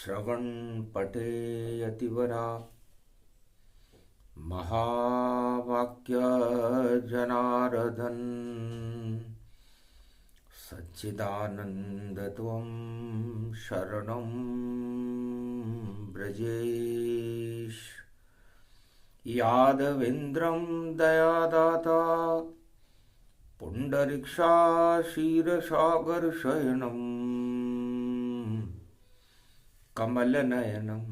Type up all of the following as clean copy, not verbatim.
श्रवण पटे यतिवरा महावाक्य जनार्दन सच्चिदानंद त्वं शरणं ब्रजेश यादवेन्द्रं दयादाता पुंडरीक्षा क्षीरसागरशयनं कमलनयनं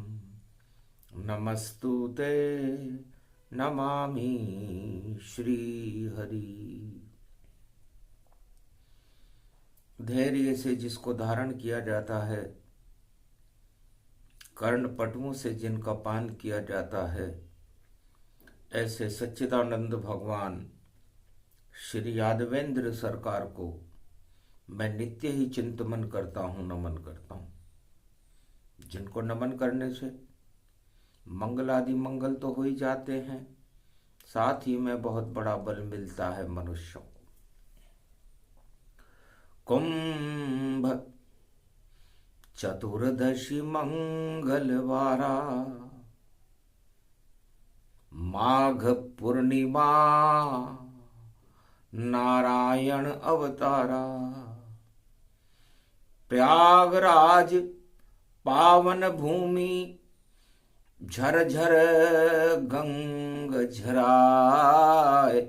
नमस्तुते नमामि श्रीहरि। धैर्य से जिसको धारण किया जाता है, कर्णपटुओं से जिनका पान किया जाता है, ऐसे सच्चिदानंद भगवान श्री यादवेंद्र सरकार को मैं नित्य ही चिंतन करता हूँ, नमन करता हूँ। जिनको नमन करने से मंगल आदि मंगल तो हो ही जाते हैं, साथ ही में बहुत बड़ा बल मिलता है मनुष्यों को। कुंभ चतुर्दशी मंगलवारा माघ पूर्णिमा नारायण अवतारा प्रयागराज पावन भूमि झरझर गंग झराए।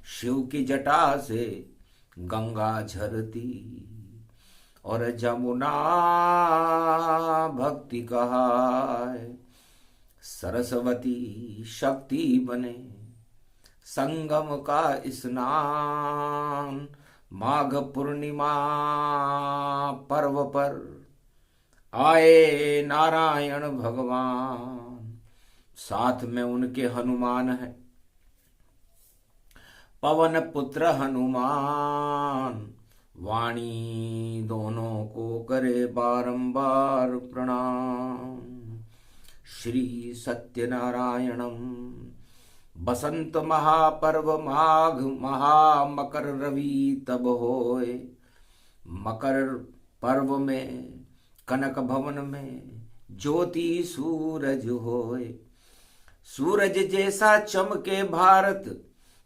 शिव की जटा से गंगा झरती और जमुना भक्ति कहाए। सरस्वती शक्ति बने संगम का स्नान। माघ पूर्णिमा पर्व पर आए नारायण भगवान, साथ में उनके हनुमान है, पवन पुत्र हनुमान। वाणी दोनों को करे बारंबार प्रणाम। श्री सत्यनारायणम बसंत महापर्व माघ महा मकर रवि तब होए। मकर पर्व में कनक भवन में ज्योति सूरज होए। सूरज जैसा चमके भारत,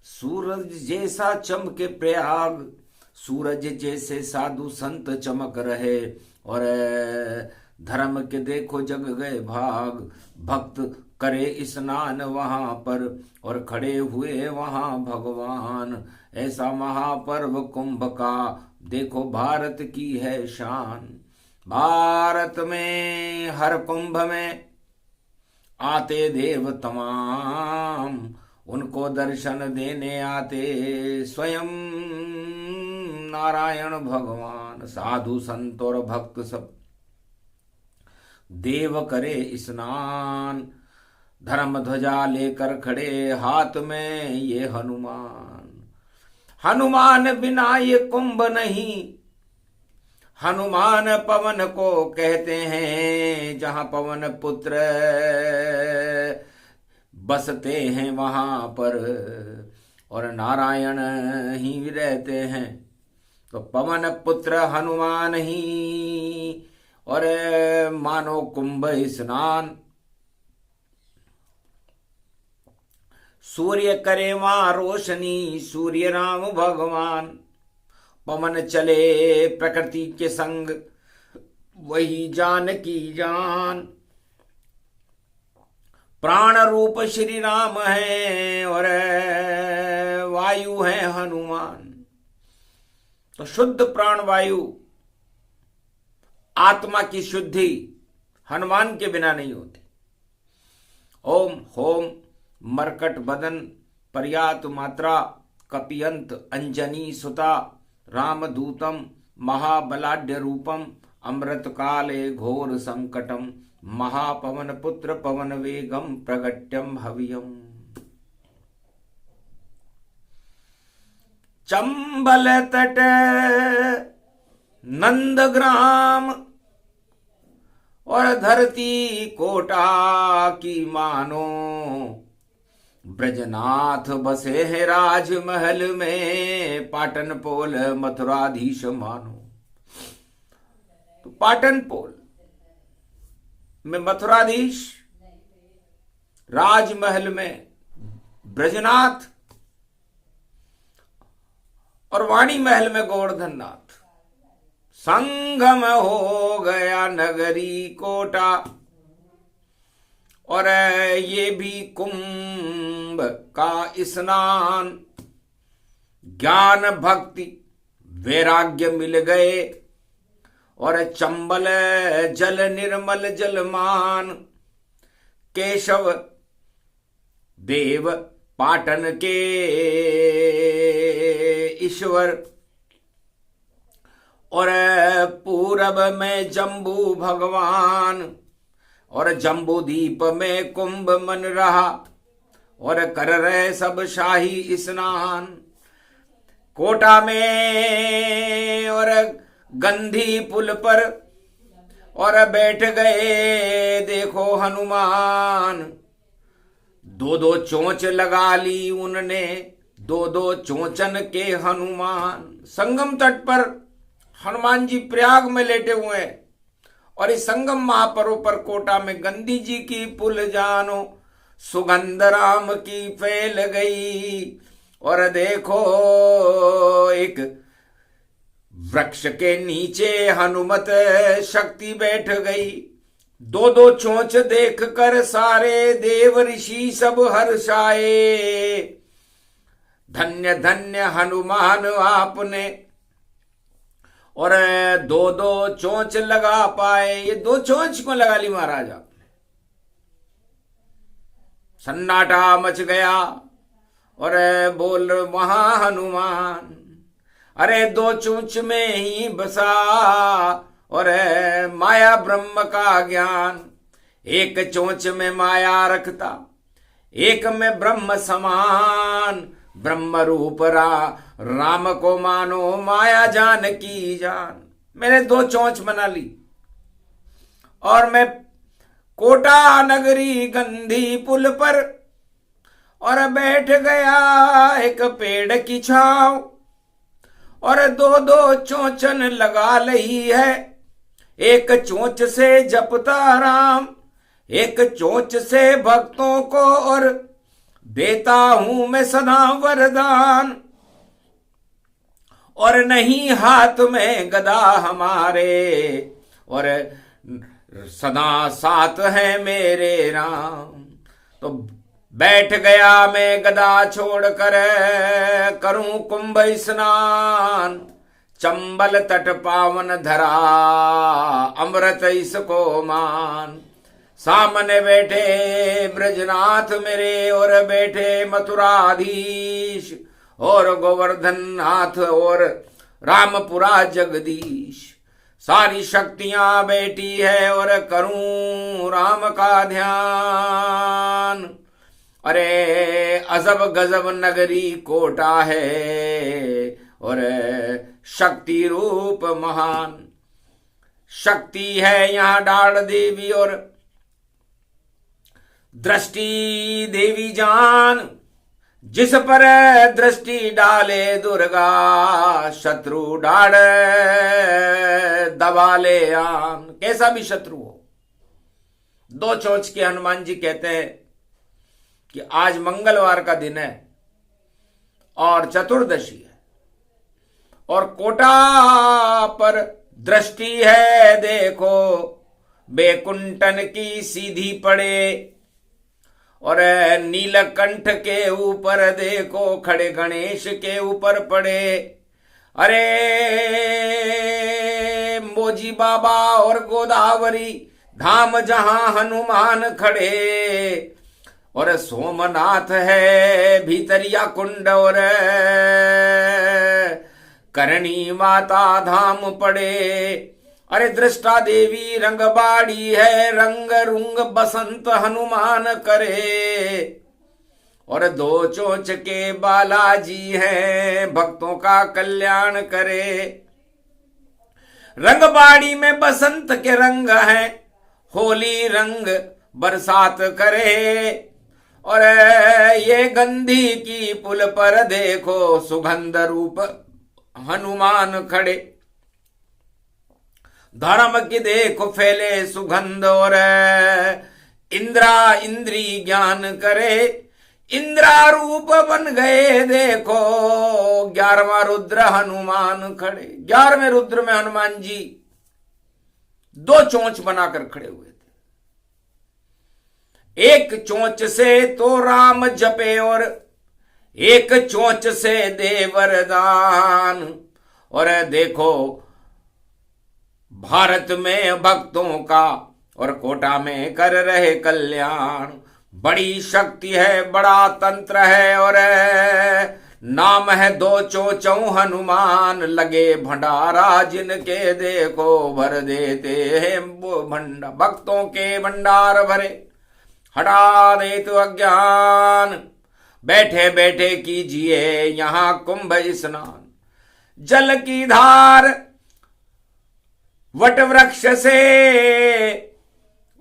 सूरज जैसा चमके प्रयाग, सूरज जैसे साधु संत चमक रहे और धर्म के देखो जग गए भाग। भक्त करे स्नान वहां पर और खड़े हुए वहां भगवान। ऐसा महापर्व कुंभ का देखो भारत की है शान। भारत में हर कुंभ में आते देव तमाम, उनको दर्शन देने आते स्वयं नारायण भगवान। साधु संत और भक्त सब देव करे स्नान। धर्म ध्वजा लेकर खड़े हाथ में ये हनुमान। हनुमान बिना ये कुंभ नहीं। हनुमान पवन को कहते हैं, जहां पवन पुत्र बसते हैं वहां पर और नारायण ही रहते हैं। तो पवन पुत्र हनुमान ही और मानो कुंभ स्नान। सूर्य करे वहां रोशनी, सूर्य राम भगवान। पवन चले प्रकृति के संग, वही जान की जान। प्राण रूप श्री राम है और वायु है हनुमान। तो शुद्ध प्राण वायु, आत्मा की शुद्धि हनुमान के बिना नहीं होती। ओम होम मरकट बदन पर्यात मात्रा कपियंत अंजनी सुता रामदूतम महाबलाढ्य रूपम अमृत काले घोर संकटम महापवन पुत्र पवन वेगम प्रगट्यम हवियम। चंबल तट नंदग्राम और धरती कोटा की मानो। ब्रजनाथ बसे हैं राजमहल में, पाटन पोल मथुराधीश मानो। तो पाटन पोल में मथुराधीश, राजमहल में ब्रजनाथ और वाणी महल में गोवर्धन नाथ। संगम हो गया नगरी कोटा, और ये भी कुंभ का स्नान। ज्ञान भक्ति वैराग्य मिल गए, और चंबल जल निर्मल जलमान। केशव देव पाटन के ईश्वर, और पूरब में जम्बू भगवान, और जम्बू द्वीप में कुंभ मन रहा, और कर रहे सब शाही स्नान। कोटा में और गंधी पुल पर और बैठ गए देखो हनुमान। दो दो चोंच लगा ली उनने, दो दो चोंचन के हनुमान। संगम तट पर हनुमान जी प्रयाग में लेटे हुए हैं, और इस संगम महापर्व पर कोटा में गंधी जी की पुल जानो, सुगंध राम की फैल गई। और देखो एक वृक्ष के नीचे हनुमत शक्ति बैठ गई। दो दो चोंच देख कर सारे देव ऋषि सब हर्षाए। धन्य धन्य हनुमान आपने, और दो दो चोंच लगा पाए। ये दो चोंच को लगा ली महाराज आपने। सन्नाटा मच गया, और बोल वहां हनुमान, अरे दो चोंच में ही बसा और माया ब्रह्म का ज्ञान। एक चोंच में माया रखता, एक में ब्रह्म समान। ब्रह्म रूप राम को मानो, माया जान की जान। मैंने दो चोंच बना ली, और मैं कोटा नगरी गंधी पुल पर और बैठ गया एक पेड़ की छांव। और दो दो चोंचन लगा ली है, एक चोंच से जपता राम, एक चोंच से भक्तों को और देता हूं मैं सदा वरदान। और नहीं हाथ में गदा हमारे, और सदा साथ है मेरे राम। तो बैठ गया मैं गदा छोड़कर, करूं कुंभ स्नान। चंबल तट पावन धरा, अमृत इसको मान। सामने बैठे ब्रजनाथ मेरे, और बैठे मथुराधीश, और गोवर्धन नाथ और रामपुरा जगदीश। सारी शक्तियां बैठी है, और करूं राम का ध्यान। अरे अजब गजब नगरी कोटा है, और शक्ति रूप महान। शक्ति है यहाँ डाढ़ देवी, और दृष्टि देवी जान। जिस पर दृष्टि डाले दुर्गा, शत्रु डाढ़ दबा ले आन। कैसा भी शत्रु हो। दो चोंच के हनुमान जी कहते हैं कि आज मंगलवार का दिन है और चतुर्दशी है, और कोटा पर दृष्टि है देखो, बेकुंठन की सीधी पड़े। और नीलकंठ के ऊपर देखो, खड़े गणेश के ऊपर पड़े। अरे मोजी बाबा और गोदावरी धाम जहां हनुमान खड़े। और सोमनाथ है भीतरिया कुंड, और करणी माता धाम पड़े। अरे दृष्टा देवी रंगबाड़ी है, रंग रुंग बसंत हनुमान करे। और दो चोंच के बालाजी हैं, भक्तों का कल्याण करे। रंगबाड़ी में बसंत के रंग हैं, होली रंग बरसात करे। और ये गंधी की पुल पर देखो, सुगंध रूप हनुमान खड़े। धर्म की देखो फैले सुगंध, और इंद्रा इंद्री ज्ञान करे, इंद्रा रूप बन गए देखो 11वां रुद्र हनुमान खड़े। 11वें रुद्र में हनुमान जी 2 चोंच बनाकर खड़े हुए थे। एक चोंच से तो राम जपे और एक चोंच से दे वरदान। और देखो भारत में भक्तों का और कोटा में कर रहे कल्याण। बड़ी शक्ति है, बड़ा तंत्र है, और नाम है 2 चोचों हनुमान। लगे भंडारा जिनके देखो भर देते हैं वो भंडार, भक्तों के भंडार भरे, हटा दे तो अज्ञान। बैठे बैठे कीजिए यहां कुंभ स्नान, जल की धार वट वृक्ष से,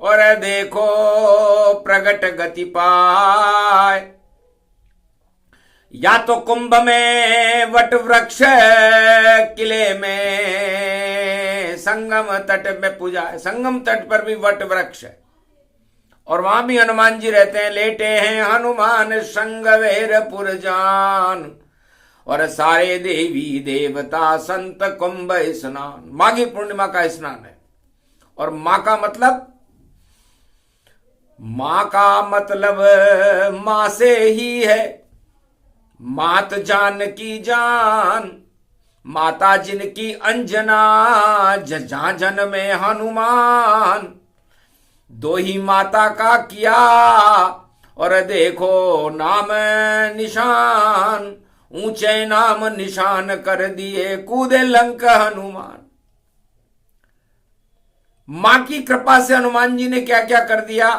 और देखो प्रगट गति पाए। या तो कुंभ में वट वृक्ष, किले में संगम तट में पूजा है। संगम तट पर भी वट वृक्ष है और वहां भी हनुमान जी रहते हैं। लेटे हैं हनुमान संग वेरपुर जान, और सारे देवी देवता संत कुंभ स्नान। माघी पूर्णिमा का स्नान है। और माँ का मतलब माँ से ही है। मात जान की जान, माता जिनकी अंजना, जहां जन्मे हनुमान। 2 ही माता का किया और देखो नाम निशान। ऊंचे नाम निशान कर दिए कूदे लंक हनुमान। मां की कृपा से हनुमान जी ने क्या क्या कर दिया।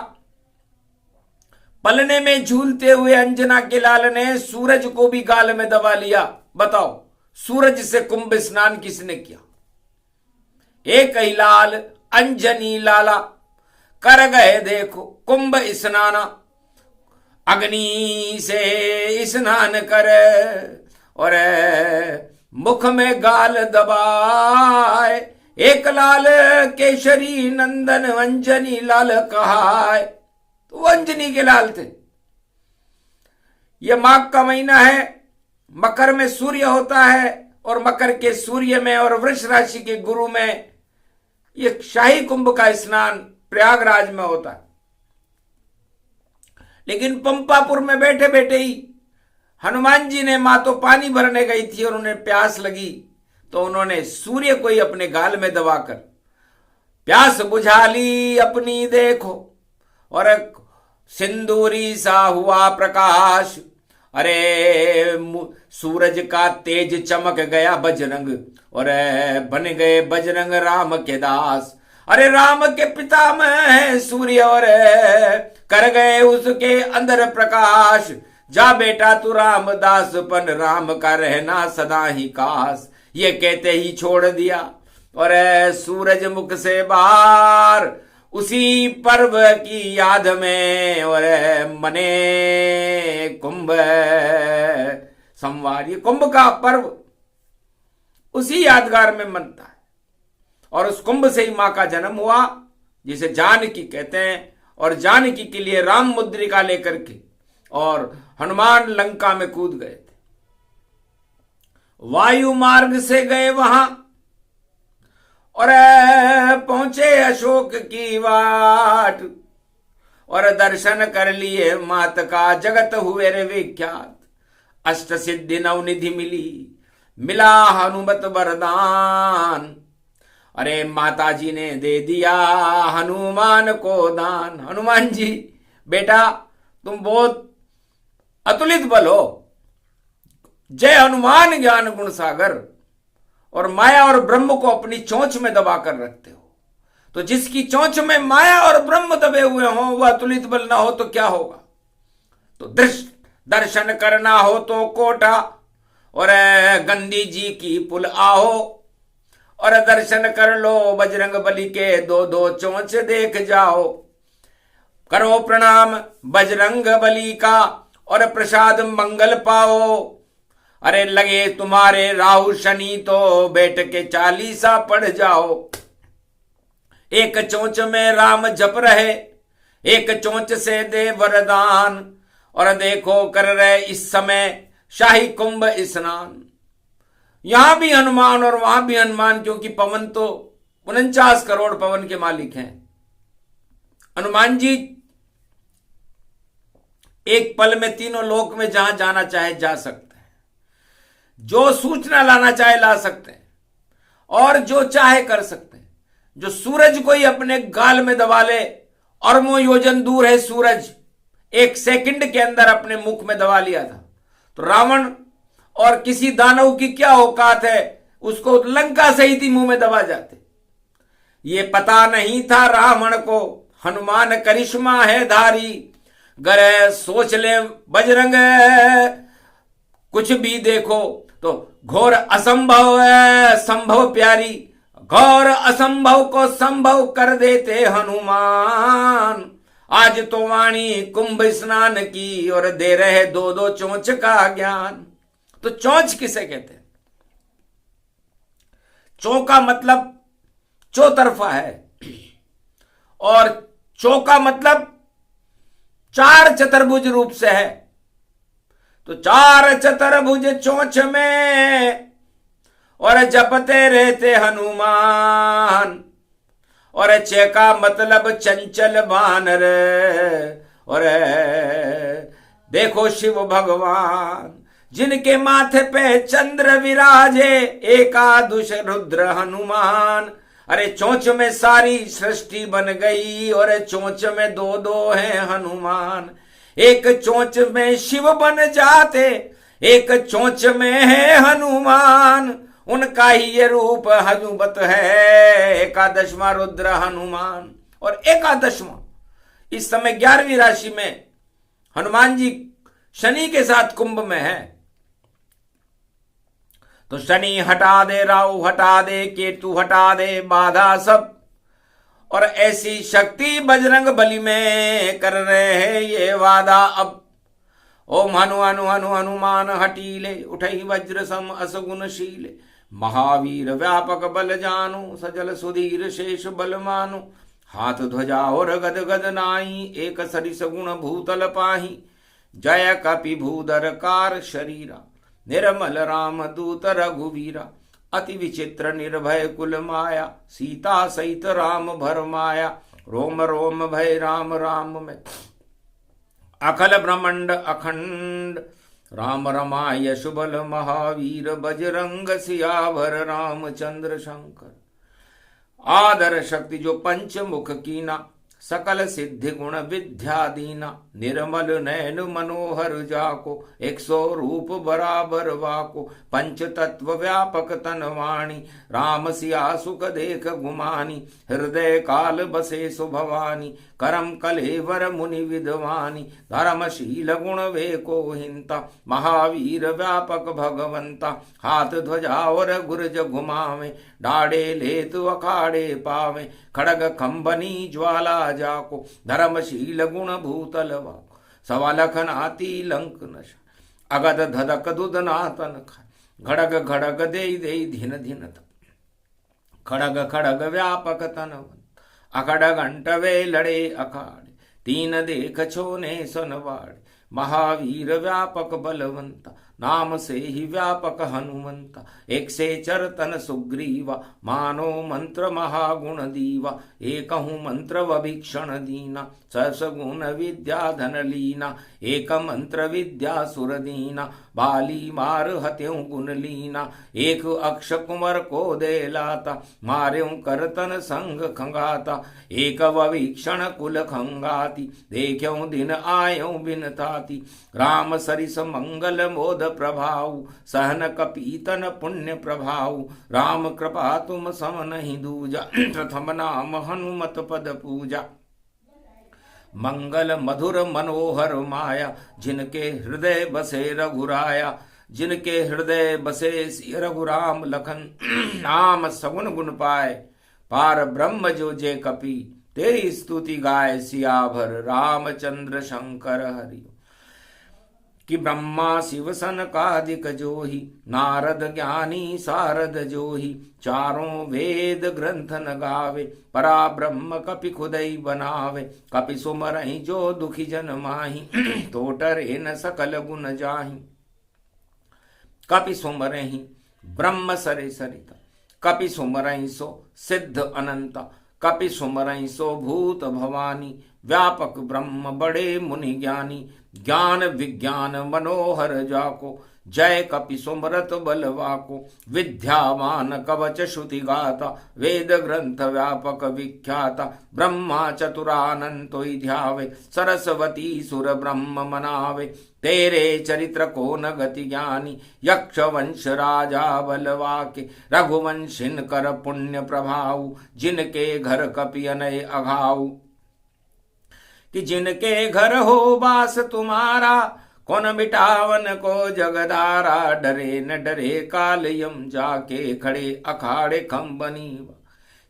पलने में झूलते हुए अंजना के लाल ने सूरज को भी गाल में दबा लिया। बताओ, सूरज से कुंभ स्नान किसने किया। एक ही लाल अंजनी लाला कर गए देखो कुंभ स्नाना। अग्नि से स्नान कर और मुख में गाल दबाए। एक लाल केशरी नंदन अंजनी लाल कहाए। तो वो अंजनी के लाल थे। यह माघ का महीना है। मकर में सूर्य होता है और मकर के सूर्य में और वृष राशि के गुरु में यह शाही कुंभ का स्नान प्रयागराज में होता है। लेकिन पंपापुर में बैठे बैठे ही हनुमान जी ने, मां तो पानी भरने गई थी और उन्हें प्यास लगी, तो उन्होंने सूर्य को ही अपने गाल में दबाकर प्यास बुझा ली अपनी। देखो और सिंदूरी सा हुआ प्रकाश। अरे सूरज का तेज चमक गया बजरंग और बन गए बजरंग राम के दास। अरे राम के पिता में है सूर्य और कर गए उसके अंदर प्रकाश। जा बेटा तू रामदासपन राम का रहना सदा ही काश। ये कहते ही छोड़ दिया और सूरज मुख से बाहर उसी पर्व की याद में और मने कुंभ संवार। ये कुंभ का पर्व उसी यादगार में मनता है और उस कुंभ से ही मां का जन्म हुआ, जिसे जानकी कहते हैं। और जानकी के लिए राम मुद्रिका लेकर के और हनुमान लंका में कूद गए थे। वायु मार्ग से गए वहां और पहुंचे अशोक की वाट और दर्शन कर लिए मात का जगत हुए रे विख्यात। अष्ट सिद्धि नवनिधि मिली, मिला हनुमत वरदान। अरे माता जी ने दे दिया हनुमान को दान। हनुमान जी बेटा तुम बहुत अतुलित बल हो। जय हनुमान ज्ञान गुण सागर। और माया और ब्रह्म को अपनी चोंच में दबा कर रखते हो। तो जिसकी चोंच में माया और ब्रह्म दबे हुए हों वह अतुलित बल ना हो तो क्या होगा। तो दर्शन करना हो तो कोटा और गंदी जी की पुल आओ और दर्शन कर लो बजरंग बली के 2-2 चोंच देख जाओ। करो प्रणाम बजरंग बली का और प्रसाद मंगल पाओ। अरे लगे तुम्हारे राहु शनि तो बैठ के 40 पढ़ जाओ। एक चोंच में राम जप रहे, एक चोंच से दे वरदान, और देखो कर रहे इस समय शाही कुंभ स्नान। यहां भी हनुमान और वहां भी हनुमान, क्योंकि पवन तो 49 करोड़ पवन के मालिक हैं। हनुमान जी एक पल में तीनों लोक में जहां जाना चाहे जा सकते हैं, जो सूचना लाना चाहे ला सकते हैं, और जो चाहे कर सकते हैं। जो सूरज को ही अपने गाल में दबा ले, अरबों योजन दूर है सूरज, 1 सेकंड के अंदर अपने मुख में दबा लिया था, तो रावण और किसी दानव की क्या औकात है, उसको लंका सहित ही मुंह में दबा जाते। ये पता नहीं था रावण को हनुमान करिश्मा है धारी, गर सोच ले बजरंग कुछ भी देखो तो घोर असंभव है संभव प्यारी, घोर असंभव को संभव कर देते हनुमान। आज तो वाणी कुंभ स्नान की और दे रहे 2-2 चोंच का ज्ञान। तो चोंच किसे कहते हैं? चौ का मतलब चौतरफा है, और चौ का मतलब 4 चतुर्भुज रूप से है। तो 4 चतुर्भुज चोंच में और जपते रहते हनुमान, और चे का मतलब चंचल बानर, और देखो शिव भगवान जिनके माथे पे चंद्र विराजे, एकादश रुद्र हनुमान। अरे चोंच में सारी सृष्टि बन गई, और चोंच में 2-2 हैं हनुमान। एक चोंच में शिव बन जाते, एक चोंच में है हनुमान। उनका ही ये रूप हनुमत है, एकादशवां रुद्र हनुमान। और एकादशवां इस समय 11वीं राशि में हनुमान जी शनि के साथ कुंभ में है। तो शनि हटा दे, राहु हटा दे, केतु हटा दे बाधा सब, और ऐसी शक्ति बजरंग बली में कर रहे हैं ये वादा अब। ओम हनु हनु हनु हनुमान हटीले, उठई वज्र सम असगुणशीले, महावीर व्यापक बल जानु, सजल सुधीर शेष बल मानु, हाथ ध्वजा और गद गद नाई, एक सरिस गुण भूतल पाही, जय कपि भूधर कार शरीरा, निर्मल राम दूत रघुवीरा, अति विचित्र निर्भय कुल माया, सीता सहित राम भर माया, रोम रोम भय राम राम में, अखल ब्रह्मांड अखंड, राम रमाय शुभल महावीर, बजरंग सियावर रामचंद्र शंकर। आदर शक्ति जो पंचमुख कीना, सकल सिद्धि गुण विद्या दीना, निर्मल नैन मनोहर जाको, 100 रूप बराबर वाको, पंच तत्व व्यापक तन वाणी, राम सिया सुख देख गुमानी, हृदय काल बसे सुभवानी, करम कलेवर मुनि विद्वानी, धर्मशील गुण वेको हिंता, महावीर व्यापक भगवंता, हाथ ध्वजा और गुरज घुमावे, डाड़े लेत अखाड़े पावे, खड़ग खंबनी ज्वाला जाको, धर्मशील गुण भूतल वाको, सवा लखन आती लंक नशा, अगद धदक दुदनातन खाय, घड़ग घड़ग दे दे धिन धिन खड़ग खड़ग व्यापक तनवन, अखड़ घंट वे लड़े अखाड़े, 3 देख छोने सनवाड़े, महावीर व्यापक बलवंता, नाम से ही व्यापक हनुमंता, 1 से चरतन सुग्रीवा, मानो मंत्र महागुण दीवा, एकहु मंत्र वभीक्षण दीना, सहस गुण विद्या धन लीना, एक मंत्र विद्या सुर दीना, बाली मार हत्यों गुण लीना, एक अक्ष कुमर को दे लाता, मार्यों करतन संग खंगाता, एक ववीक्षण कुल खंगाती, देख्यों दिन आयों बिन ताती, राम सरिस मंगल मोद प्रभाऊ, सहन कपीतन पुण्य प्रभाऊ, राम कृपा तुम सम नहीं दूजा, प्रथम नाम हनुमत पद पूजा, मंगल मधुर मनोहर माया, जिनके हृदय बसे रघुराया, जिनके हृदय बसे रघुराम लखन, नाम सगुन गुण पाए, पार ब्रह्म जो जे कपि, तेरी स्तुति गाय सियाभर रामचंद्र शंकर हरि। कि ब्रह्मा शिव सनकादिक जोहि, नारद ज्ञानी सारद जोहि, चारों वेद ग्रंथ न गावे, परा ब्रह्म कपि खुदई बनावे, कपि सुमरहि जो दुखी जन माहि, तो टरे न सकल गुण जाहि। कपि सुमरहि ब्रह्म सरे सरिता, कपि सुमरहि सो सिद्ध अनंता, कपि सुमरहि सो भूत भवानी, व्यापक ब्रह्म बड़े मुनि ज्ञानी, ज्ञान विज्ञान मनोहर जाको, जय कपि सुमरत बलवाको, विद्यावान कवच श्रुति गाता, वेद ग्रंथ व्यापक विख्याता, ब्रह्मा चतुरानंतो ध्यावे, सरस्वती सुर ब्रह्म मनावे, तेरे चरित्र को न गति ज्ञानी, यक्ष वंश राजा बलवाके, रघुवंशिन कर पुण्य प्रभाऊ, जिनके घर कपि अनय अघाऊ, कि जिनके घर हो बास तुम्हारा, कौन मिटावन को जगदारा, डरे न डरे काल यम जाके, खड़े अखाड़े खम्बनी,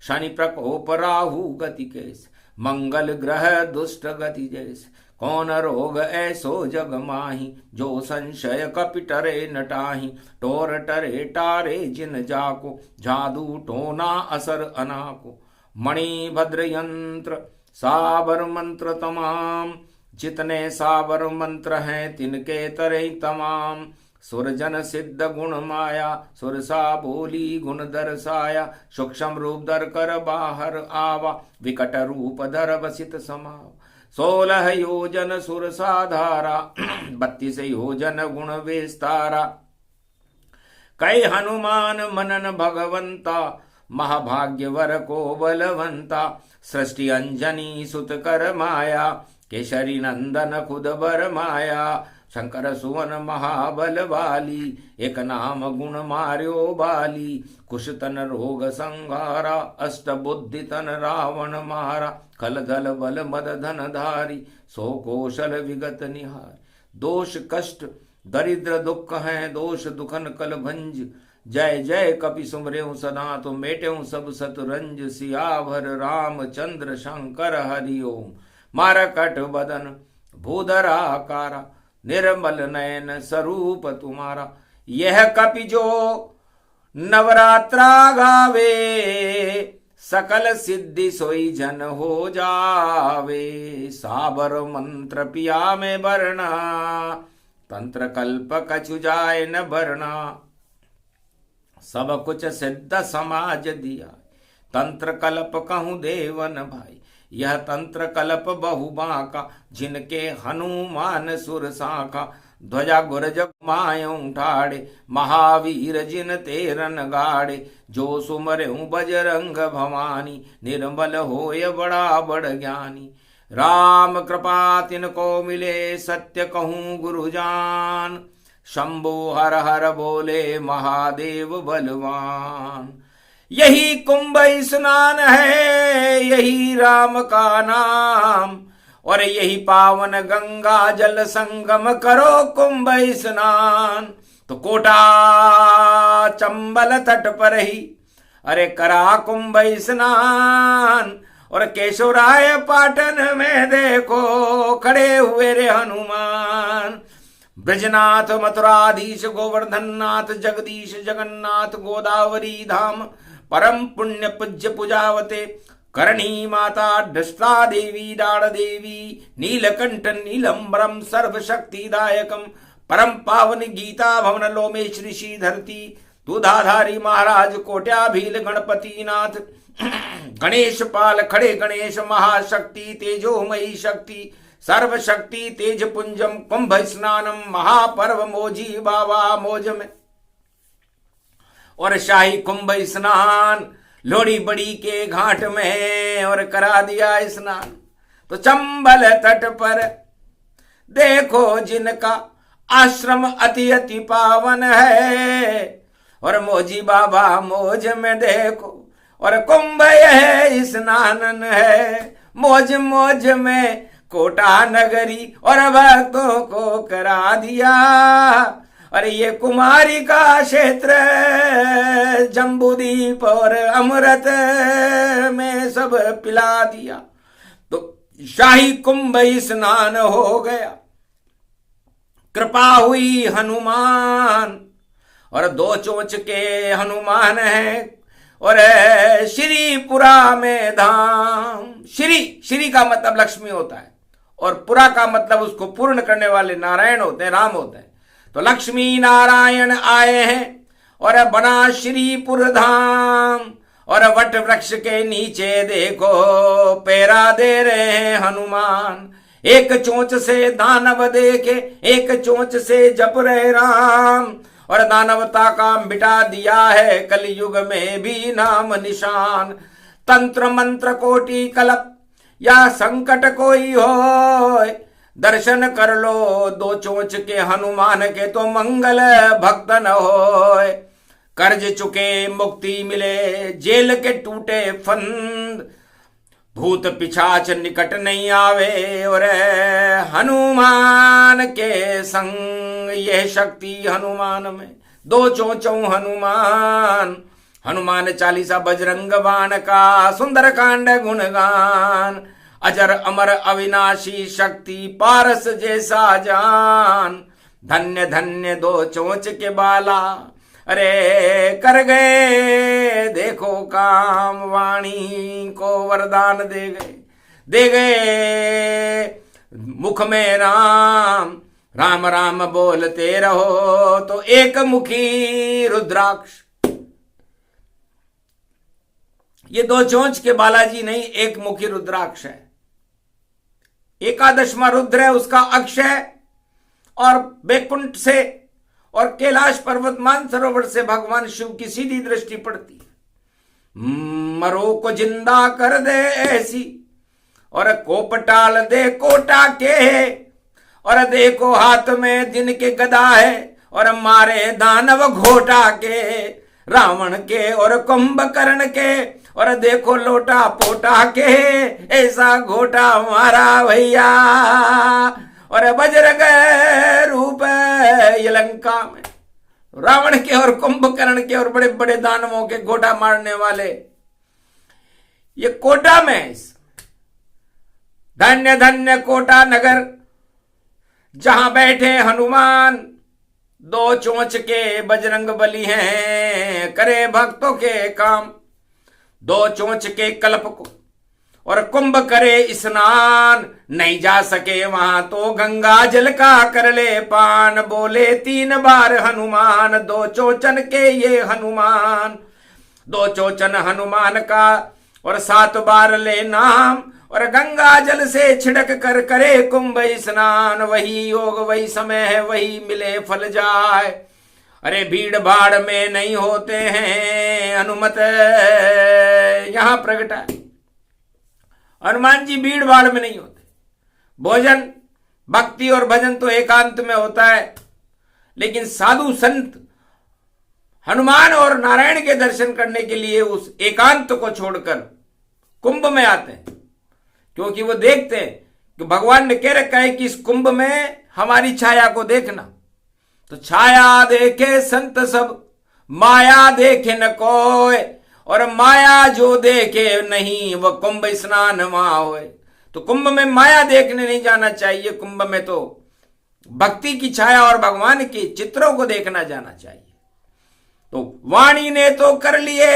शनि प्रकोप राहु गति कैसे, मंगल ग्रह दुष्ट गति जैसे, कौन रोग ऐसो जग माही, जो संशय कपि टरे न टाही, टोर टरे टारे जिन जाको, जादू टोना असर अनाको, मणि भद्र यंत्र साबर मंत्र तमाम, जितने साबर मंत्र हैं तिनके तरह तमाम, सुरजन सिद्ध गुण माया, सुरसा बोली गुण दर्शाया, सूक्ष्म रूप धर कर बाहर आवा, विकट रूप धर बसित समाव, 16 योजन सुरसा धारा, 32 योजन गुण विस्तारा, कै हनुमान मनन भगवंता, महाभाग्यवर को बलवंता, सृष्टि अंजनी सुत कर माया, केशरी नंदन खुद बर माया, शंकर सुवन महाबल वाली, एक नाम गुण मार्यो बाली, कुश तन रोग संहारा, अष्ट बुद्धि तन रावण मारा, खल दल बल मद धन धारी, सो कौशल विगत निहार, दोष कष्ट दरिद्र दुख है, दोष दुखन कल भंज, जय जय कपि सुमरेऊ सदा, तो मेटेऊ सब सतरंज, सियाभर रामचंद्र शंकर हरिओम, मारकट बदन भूधराकारा, निर्मल नयन स्वरूप तुम्हारा, यह कपि जो नवरात्रा गावे, सकल सिद्धि सोई जन हो जावे, साबर मंत्र पिया में बरना, तंत्र कल्प कछु जाय न भरना, सब कुछ सिद्ध समाज दिया, तंत्र कल्प कहूँ देवन भाई, यह तंत्र कल्प बहु बांका, जिनके हनुमान सुर साखा, ध्वजा गुरज मायूं ठाड़े, महावीर जिन तेरन गाड़े, जो सुमरेऊ बजरंग भवानी, निर्मल होय बड़ा बड़ ज्ञानी, राम कृपा तिनको मिले, सत्य कहूँ गुरुजान, शंभो हर हर बोले महादेव बलवान, यही कुंभ स्नान है, यही राम का नाम, और यही पावन गंगा जल संगम करो कुंभ स्नान, तो कोटा चंबल तट पर ही अरे करा कुंभ स्नान, और केशवराय पाटन में देखो खड़े हुए रे हनुमान, ब्रजनाथ मथुराधीश गोवर्धन नाथ जगदीश जगन्नाथ गोदावरी धाम, परम पुण्य पूज्य पूजावते, करणी माता दृष्टा देवी दाड़ देवी, नीलकंठ नीलंबरम सर्वशक्तिदायकम, परम पावन गीता भवन लोमेश ऋषि धरती, दूधाधारी महाराज कोट्याभील गणपति नाथ, गणेश पाल खड़े गणेश महाशक्ति तेजोमयी शक्ति, सर्वशक्ति तेज पुंजम कुंभ स्नानम, महापर्व मोजी बाबा मोज में, और शाही कुंभ स्नान लोड़ी बड़ी के घाट में और करा दिया स्नान। तो चंबल तट पर देखो जिनका आश्रम अति अति पावन है, और मोजी बाबा मोज में देखो और कुंभ यह स्नानन है, मौज मौज में कोटा नगरी और भक्तों को करा दिया। अरे ये कुमारी का क्षेत्र जम्बूदीप और अमृत में सब पिला दिया। तो शाही कुंभ स्नान हो गया, कृपा हुई हनुमान। और 2 चोंच के हनुमान हैं और श्रीपुरा में धाम। श्री का मतलब लक्ष्मी होता है और पुरा का मतलब उसको पूर्ण करने वाले नारायण होते हैं, राम होते हैं। तो लक्ष्मी नारायण आए हैं और बना श्रीपुर धाम। और वट वृक्ष के नीचे देखो पैरा दे रहे हैं हनुमान। एक चोंच से दानव देखे, एक चोंच से जप रहे राम। और दानवता का मिटा दिया है कलयुग में भी नाम निशान। तंत्र मंत्र कोटि कलप या संकट कोई हो, दर्शन कर लो 2 चोंच के हनुमान के तो मंगल भक्त न होय। कर्ज चुके मुक्ति मिले, जेल के टूटे फंद, भूत पिशाच निकट नहीं आवे और हनुमान के संग यह शक्ति हनुमान में। 2 चोंचों हनुमान, हनुमान चालीसा बजरंग बाण का सुंदर कांड गुणगान। अजर अमर अविनाशी शक्ति पारस जैसा जान। धन्य धन्य 2 चोंच के बाला, अरे कर गए देखो काम। वाणी को वरदान दे गए मुख में राम। राम राम बोलते रहो तो एक मुखी रुद्राक्ष। ये 2 चोंच के बालाजी नहीं, एक मुखी रुद्राक्ष है। एकादशवां रुद्र है, उसका अक्षय और बैकुंठ से और कैलाश पर्वत मानसरोवर से भगवान शिव की सीधी दृष्टि पड़ती है। मरो को जिंदा कर दे ऐसी और कोप टाल दे कोटा के। और देखो हाथ में दिन के गदा है और मारे दानव घोटा के। रावण के और कुंभकर्ण के और देखो लोटा पोटा के। ऐसा घोटा मारा भैया और बजरंग रूप ये लंका में। रावण के और कुंभकर्ण के और बड़े बड़े दानवों के घोटा मारने वाले ये कोटा में। धन्य धन्य कोटा नगर जहां बैठे हनुमान। 2 चोंच के बजरंग बली हैं, करे भक्तों के काम। 2 चोंच के कल्प को और कुंभ करे स्नान। नहीं जा सके वहां तो गंगा जल का कर ले पान। बोले 3 बार हनुमान, 2 चोचन के ये हनुमान। 2 चोचन हनुमान का और 7 बार ले नाम। और गंगा जल से छिड़क कर करे कुंभ स्नान। वही योग वही समय है, वही मिले फल जाए। अरे भीड़ भाड़ में नहीं होते हैं हनुमत यहां प्रगट है। हनुमान जी भीड़ भाड़ में नहीं होते। भोजन भक्ति और भजन तो एकांत में होता है, लेकिन साधु संत हनुमान और नारायण के दर्शन करने के लिए उस एकांत को छोड़कर कुंभ में आते हैं। क्योंकि वो देखते हैं कि भगवान ने कह रखा है कि इस कुंभ में हमारी छाया को देखना। तो छाया देखे संत सब, माया देखे न कोय। और माया जो देखे नहीं वह कुंभ स्नान वहां होए। तो कुंभ में माया देखने नहीं जाना चाहिए, कुंभ में तो भक्ति की छाया और भगवान के चित्रों को देखना जाना चाहिए। तो वाणी ने तो कर लिए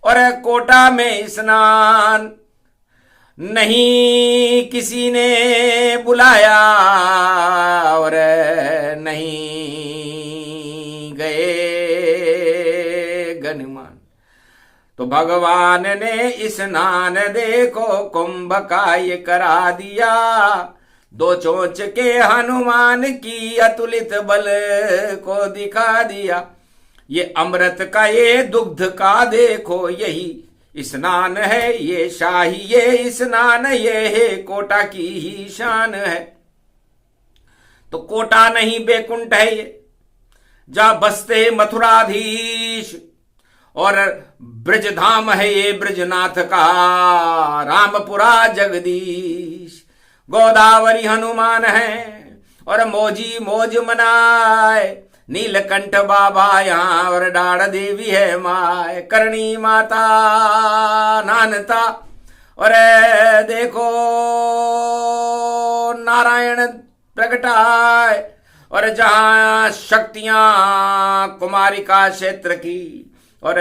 और कोटा में स्नान। नहीं किसी ने बुलाया और नहीं गए गणमान। तो भगवान ने स्नान देखो कुंभ का ये करा दिया। 2 चोंच के हनुमान की अतुलित बल को दिखा दिया। ये अमृत का ये दुग्ध का देखो यही स्नान है। ये शाही ये स्नान ये है कोटा की ही शान है। तो कोटा नहीं बैकुंठ है ये, जहां बसते मथुराधीश। और ब्रजधाम है ये ब्रजनाथ का, रामपुरा जगदीश। गोदावरी हनुमान है और मौजी मौज मनाए। नीलकंठ बाबा यहाँ और डाड़ देवी है माय। करणी माता नानता और देखो नारायण प्रगटाए, और जहां शक्तियां कुमारिका क्षेत्र की और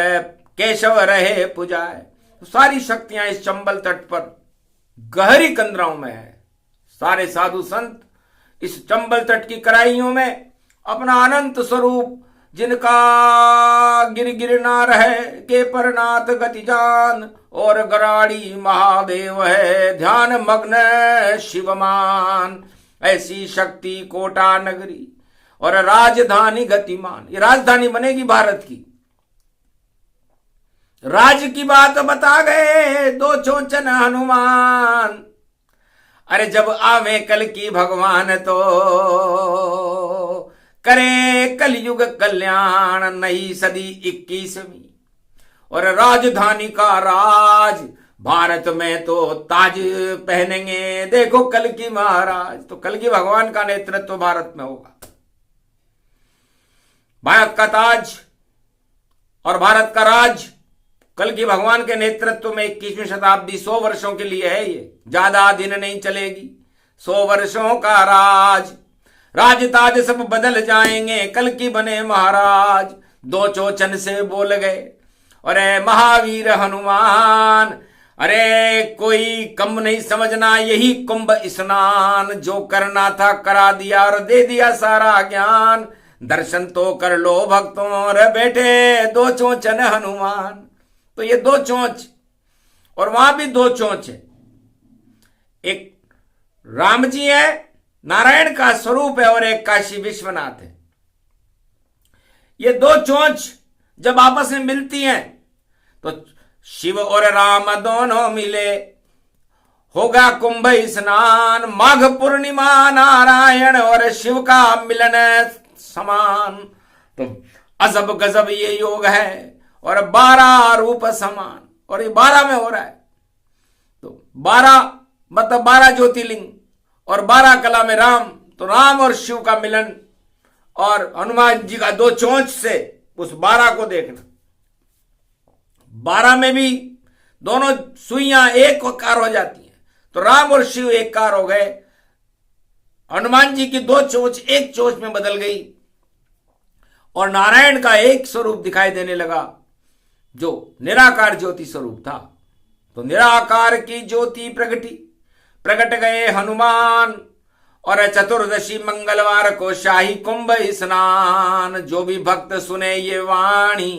केशव रहे पुजाए। तो सारी शक्तियां इस चंबल तट पर गहरी कंदराओं में है। सारे साधु संत इस चंबल तट की कराइयों में अपना अनंत स्वरूप, जिनका गिर गिर ना रहे के परनाथ गति जान, और गराड़ी महादेव है ध्यान मग्न शिवमान। ऐसी शक्ति कोटा नगरी और राजधानी गतिमान। ये राजधानी बनेगी भारत की। राज की बात बता गए दो चोचन हनुमान। अरे जब आवे कल की भगवान तो करे कलयुग कल्याण, नई सदी 21वीं और राजधानी का राज भारत में तो ताज पहनेंगे देखो कल की महाराज। तो कल की भगवान का नेतृत्व भारत में होगा। भारत का ताज और भारत का राज कल की भगवान के नेतृत्व में 21वीं शताब्दी 100 वर्षों के लिए है। ये ज्यादा दिन नहीं चलेगी। 100 वर्षों का राज ताज सब बदल जाएंगे कल की बने महाराज। दो चोचन से बोल गए अरे महावीर हनुमान। अरे कोई कम नहीं समझना, यही कुंभ स्नान जो करना था करा दिया और दे दिया सारा ज्ञान। दर्शन तो कर लो भक्तों और बैठे दो चोचन हनुमान। तो ये दो चोंच और वहां भी दो चोंच है। एक राम जी है, नारायण का स्वरूप है, और एक काशी विश्वनाथ है। ये दो चोंच जब आपस में मिलती हैं तो शिव और राम दोनों मिले, होगा कुंभ स्नान। माघ पूर्णिमा नारायण और शिव का मिलन समान। तो अजब गजब ये योग है और 12 रूप समान, और ये 12 में हो रहा है। तो 12 मतलब 12 ज्योतिर्लिंग और 12 कला में राम। तो राम और शिव का मिलन और हनुमान जी का दो चोंच से उस 12 को देखना। 12 में भी दोनों सुइयां एक कार हो जाती हैं। तो राम और शिव एक कार हो गए। हनुमान जी की दो चोंच एक चोंच में बदल गई और नारायण का एक स्वरूप दिखाई देने लगा जो निराकार ज्योति स्वरूप था। तो निराकार की ज्योति प्रकट गए हनुमान। और चतुर्दशी मंगलवार को शाही कुंभ स्नान। जो भी भक्त सुने ये वाणी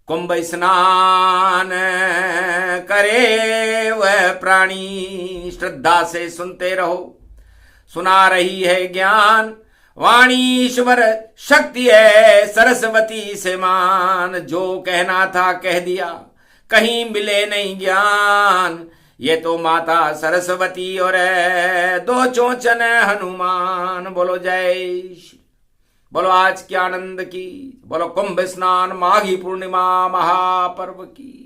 कुंभ स्नान करे वह प्राणी। श्रद्धा से सुनते रहो, सुना रही है ज्ञान वाणी। ईश्वर शक्ति है सरस्वती से मान। जो कहना था कह दिया, कहीं मिले नहीं ज्ञान। ये तो माता सरस्वती और दो चोचन हनुमान। बोलो जय श्री, बोलो आज की आनंद की, बोलो कुंभ स्नान माघी पूर्णिमा महापर्व की।